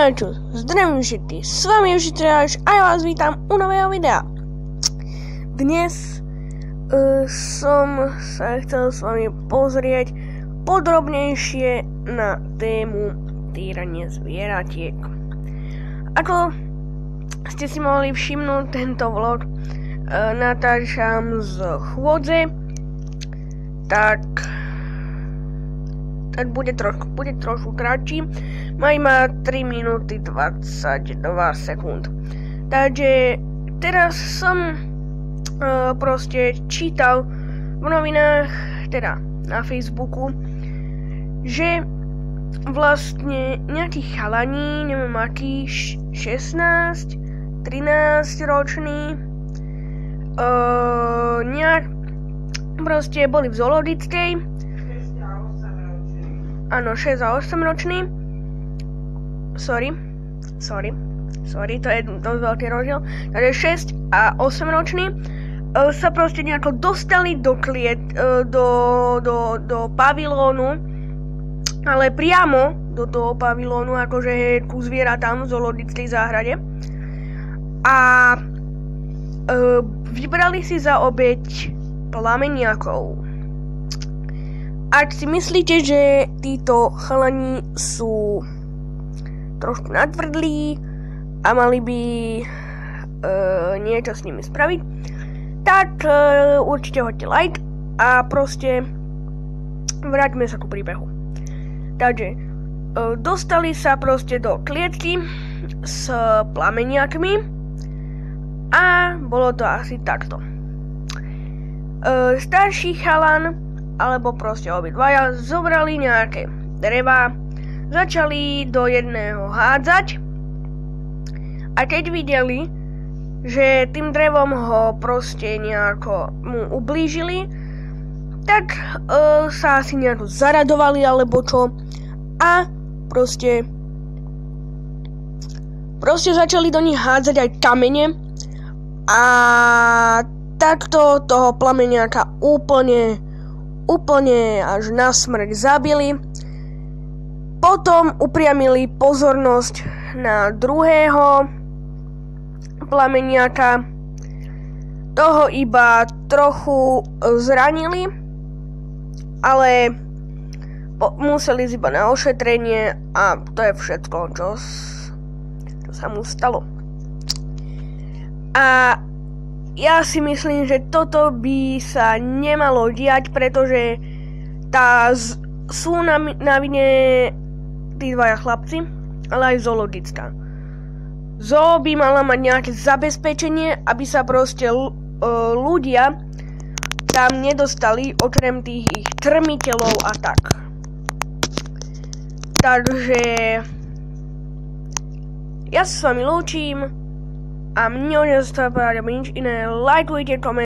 No čo, zdravím všetky, s vami je Ušitráš a ja vás vítam u nového videa. Dnes som sa chcel s vami pozrieť podrobnejšie na tému týranie zvieratiek. Ako ste si mohli všimnúť, tento vlog natáčam z chôdze, tak bude trošku kratší. Má 3 minúty 22 sekúnd. Takže teraz som proste čítal v novinách, teda na Facebooku, že vlastne nejakí chalani, neviem aký, 16, 13 roční, proste boli v zoologickej. Áno, 6 a 8 ročný. Sorry, to je dosť veľký rozdiel. Takže 6 a 8 ročný sa proste nejako dostali do pavilónu, ale priamo do toho pavilónu, akože ku zvieratám v zoologickej záhrade. A vybrali si za obeť plameniakov. Ak si myslíte, že títo chalani sú trošku natvrdlí a mali by niečo s nimi spraviť, tak určite hoďte like a proste vráťme sa ku príbehu. Takže dostali sa proste do klietky s plameniakmi a bolo to asi takto. Starší chalan alebo proste obidvaja zobrali nejaké dreva, začali do jedného hádzať a keď videli, že tým drevom ho proste nejako mu ublížili, tak sa asi nejako zaradovali alebo čo a proste začali do nich hádzať aj kamene a takto toho plameniaka úplne až na smrť zabili. Potom upriamili pozornosť na druhého plameniaka. Toho iba trochu zranili, ale museli ísť iba na ošetrenie a to je všetko, čo sa mu stalo. A ja si myslím, že toto by sa nemalo diať, pretože sú na vine tí dvaja chlapci, ale aj zoologická. Zoo by mala mať nejaké zabezpečenie, aby sa proste ľudia tam nedostali, okrem tých ich trmiteľov a tak. Takže ja sa s vami lúčim a mne nezostáva povedať nič iné. Lajkujte, komentujte.